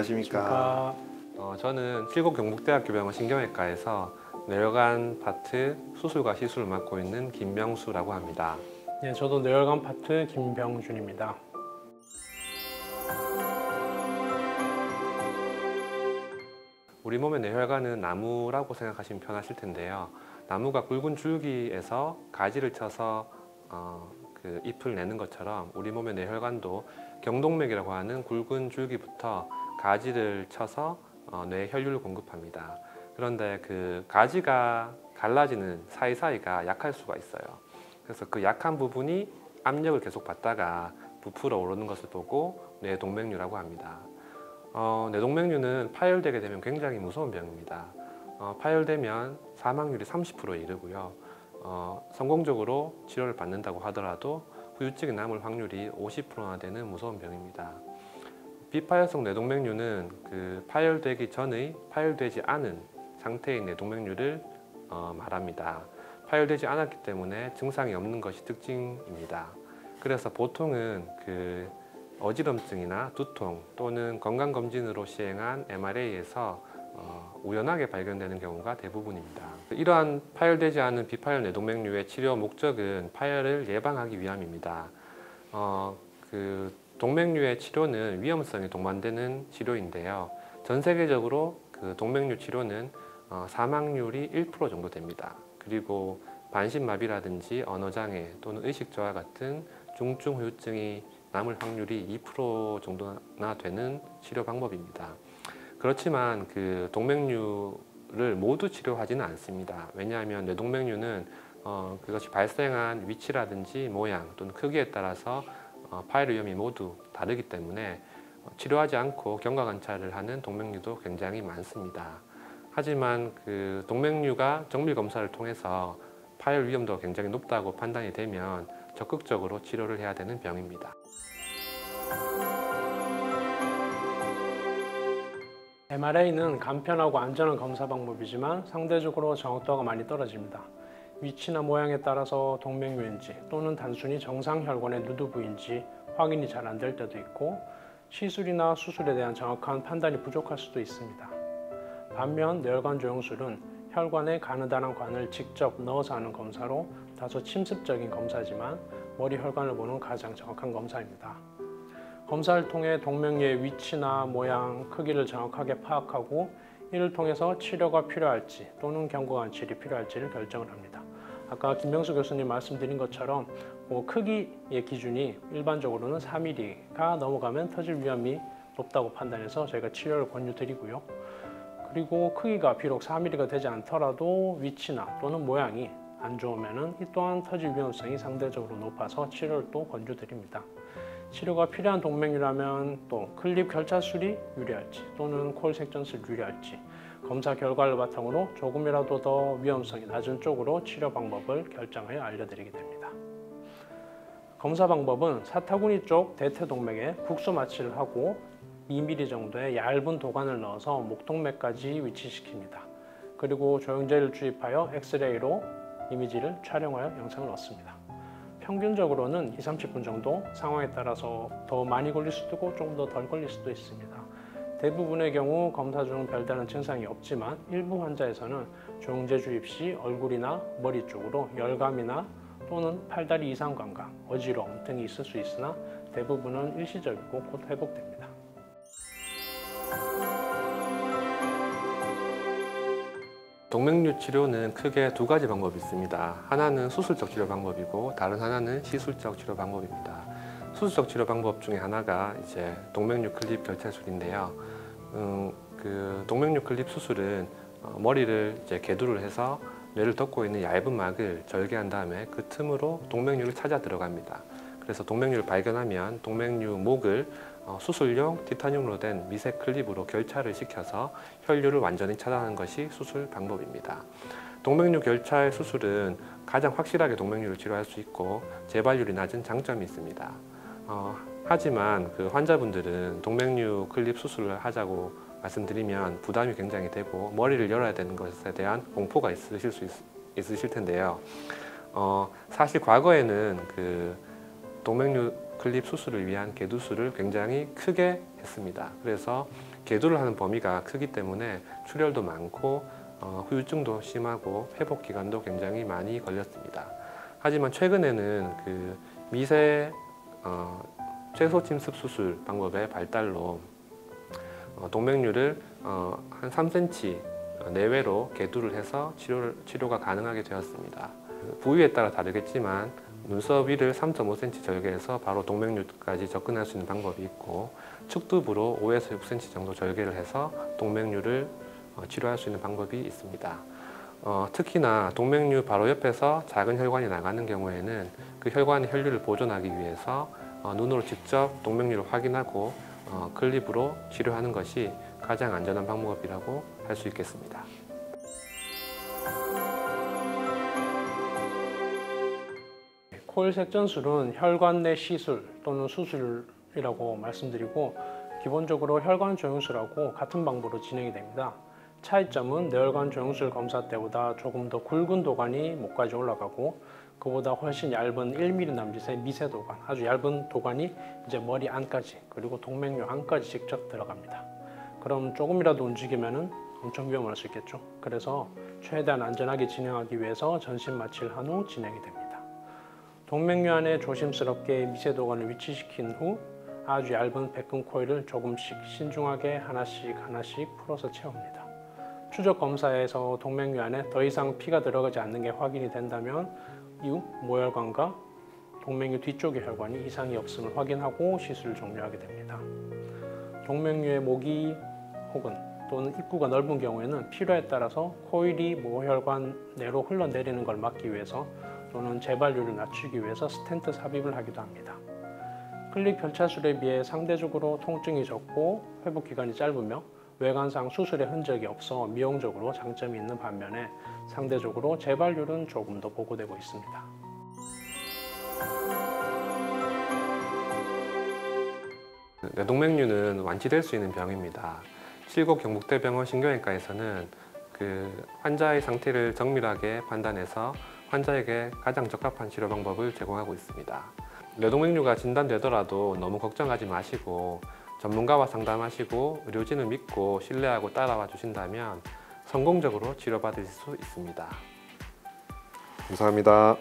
안녕하십니까. 저는 칠곡경북대학교 병원 신경외과에서 뇌혈관 파트 수술과 시술을 맡고 있는 김명수라고 합니다. 네, 저도 뇌혈관 파트 김병준입니다. 우리 몸의 뇌혈관은 나무라고 생각하시면 편하실 텐데요. 나무가 굵은 줄기에서 가지를 쳐서 그 잎을 내는 것처럼 우리 몸의 뇌혈관도 경동맥이라고 하는 굵은 줄기부터 가지를 쳐서 뇌에 혈류를 공급합니다. 그런데 그 가지가 갈라지는 사이사이가 약할 수가 있어요. 그래서 그 약한 부분이 압력을 계속 받다가 부풀어 오르는 것을 보고 뇌동맥류라고 합니다. 뇌동맥류는 파열되게 되면 굉장히 무서운 병입니다. 파열되면 사망률이 30%에 이르고요. 성공적으로 치료를 받는다고 하더라도 후유증이 남을 확률이 50%나 되는 무서운 병입니다. 비파열성 뇌동맥류는 그 파열되기 전의 파열되지 않은 상태의 뇌동맥류를 말합니다. 파열되지 않았기 때문에 증상이 없는 것이 특징입니다. 그래서 보통은 그 어지럼증이나 두통 또는 건강검진으로 시행한 MRA에서 우연하게 발견되는 경우가 대부분입니다. 이러한 파열되지 않은 비파열 뇌동맥류의 치료 목적은 파열을 예방하기 위함입니다. 그 동맥류의 치료는 위험성이 동반되는 치료인데요. 전 세계적으로 그 동맥류 치료는 사망률이 1% 정도 됩니다. 그리고 반신마비라든지 언어장애 또는 의식저하 같은 중증 후유증이 남을 확률이 2% 정도나 되는 치료 방법입니다. 그렇지만 그 동맥류를 모두 치료하지는 않습니다. 왜냐하면 뇌동맥류는 그것이 발생한 위치라든지 모양 또는 크기에 따라서 파열 위험이 모두 다르기 때문에 치료하지 않고 경과관찰을 하는 동맥류도 굉장히 많습니다. 하지만 그 동맥류가 정밀 검사를 통해서 파열 위험도가 굉장히 높다고 판단이 되면 적극적으로 치료를 해야 되는 병입니다. MRA는 간편하고 안전한 검사 방법이지만 상대적으로 정확도가 많이 떨어집니다. 위치나 모양에 따라서 동맥류인지 또는 단순히 정상 혈관의 누두부인지 확인이 잘 안 될 때도 있고 시술이나 수술에 대한 정확한 판단이 부족할 수도 있습니다. 반면 뇌혈관 조영술은 혈관에 가느다란 관을 직접 넣어서 하는 검사로 다소 침습적인 검사지만 머리 혈관을 보는 가장 정확한 검사입니다. 검사를 통해 동맥류의 위치나 모양, 크기를 정확하게 파악하고 이를 통해서 치료가 필요할지 또는 경과관찰이 필요할지를 결정을 합니다. 아까 김명수 교수님 말씀드린 것처럼 크기의 기준이 일반적으로는 4mm가 넘어가면 터질 위험이 높다고 판단해서 저희가 치료를 권유드리고요. 그리고 크기가 비록 4mm가 되지 않더라도 위치나 또는 모양이 안 좋으면 이 또한 터질 위험성이 상대적으로 높아서 치료를 또 권유드립니다. 치료가 필요한 동맥류라면 또 클립 결차술이 유리할지 또는 콜 색전술이 유리할지 검사 결과를 바탕으로 조금이라도 더 위험성이 낮은 쪽으로 치료 방법을 결정하여 알려드리게 됩니다. 검사 방법은 사타구니 쪽 대퇴동맥에 국소 마취를 하고 2mm 정도의 얇은 도관을 넣어서 목동맥까지 위치시킵니다. 그리고 조영제를 주입하여 엑스레이로 이미지를 촬영하여 영상을 얻습니다. 평균적으로는 20-30분 정도, 상황에 따라서 더 많이 걸릴 수도 있고 조금 더 덜 걸릴 수도 있습니다. 대부분의 경우 검사 중 별다른 증상이 없지만 일부 환자에서는 조영제 주입 시 얼굴이나 머리 쪽으로 열감이나 또는 팔다리 이상 감각, 어지러움 등이 있을 수 있으나 대부분은 일시적이고 곧 회복됩니다. 동맥류 치료는 크게 두 가지 방법이 있습니다. 하나는 수술적 치료 방법이고 다른 하나는 시술적 치료 방법입니다. 수술적 치료 방법 중에 하나가 이제 동맥류 클립 결차술인데요. 그 동맥류 클립 수술은 머리를 이제 개두를 해서 뇌를 덮고 있는 얇은 막을 절개한 다음에 그 틈으로 동맥류를 찾아 들어갑니다. 그래서 동맥류를 발견하면 동맥류 목을 수술용 티타늄으로 된 미세 클립으로 결차를 시켜서 혈류를 완전히 차단하는 것이 수술 방법입니다. 동맥류 결찰 수술은 가장 확실하게 동맥류를 치료할 수 있고 재발률이 낮은 장점이 있습니다. 하지만 그 환자분들은 동맥류 클립 수술을 하자고 말씀드리면 부담이 굉장히 되고 머리를 열어야 되는 것에 대한 공포가 있으실 텐데요. 사실 과거에는 그 동맥류 클립 수술을 위한 개두술을 굉장히 크게 했습니다. 그래서 계두를 하는 범위가 크기 때문에 출혈도 많고 후유증도 심하고 회복 기간도 굉장히 많이 걸렸습니다. 하지만 최근에는 그 미세 최소 침습 수술 방법의 발달로 동맥류를 한 3cm 내외로 계두를 해서 치료가 가능하게 되었습니다. 부위에 따라 다르겠지만 눈썹 위를 3.5cm 절개해서 바로 동맥류까지 접근할 수 있는 방법이 있고, 측두부로 5에서 6cm 정도 절개를 해서 동맥류를 치료할 수 있는 방법이 있습니다. 특히나 동맥류 바로 옆에서 작은 혈관이 나가는 경우에는 그 혈관의 혈류를 보존하기 위해서 눈으로 직접 동맥류를 확인하고 클립으로 치료하는 것이 가장 안전한 방법이라고 할 수 있겠습니다. 코일 색전술은 혈관 내 시술 또는 수술이라고 말씀드리고, 기본적으로 혈관 조영술하고 같은 방법으로 진행이 됩니다. 차이점은 뇌혈관 조영술 검사 때보다 조금 더 굵은 도관이 목까지 올라가고, 그보다 훨씬 얇은 1mm 남짓의 미세 도관, 아주 얇은 도관이 이제 머리 안까지, 그리고 동맥류 안까지 직접 들어갑니다. 그럼 조금이라도 움직이면은 엄청 위험할 수 있겠죠. 그래서 최대한 안전하게 진행하기 위해서 전신 마취를 한 후 진행이 됩니다. 동맥류 안에 조심스럽게 미세 도관을 위치시킨 후 아주 얇은 백금 코일을 조금씩 신중하게 하나씩 풀어서 채웁니다. 추적 검사에서 동맥류 안에 더 이상 피가 들어가지 않는 게 확인이 된다면 이후 모혈관과 동맥류 뒤쪽의 혈관이 이상이 없음을 확인하고 시술을 종료하게 됩니다. 동맥류의 목이 혹은 또는 입구가 넓은 경우에는 필요에 따라서 코일이 모혈관 내로 흘러내리는 걸 막기 위해서 또는 재발률을 낮추기 위해서 스텐트 삽입을 하기도 합니다. 클립 결차술에 비해 상대적으로 통증이 적고 회복 기간이 짧으며 외관상 수술의 흔적이 없어 미용적으로 장점이 있는 반면에 상대적으로 재발률은 조금 더 보고되고 있습니다. 뇌동맥류는 완치될 수 있는 병입니다. 칠곡 경북대병원 신경외과에서는 그 환자의 상태를 정밀하게 판단해서 환자에게 가장 적합한 치료 방법을 제공하고 있습니다. 뇌동맥류가 진단되더라도 너무 걱정하지 마시고 전문가와 상담하시고 의료진을 믿고 신뢰하고 따라와 주신다면 성공적으로 치료받으실 수 있습니다. 감사합니다.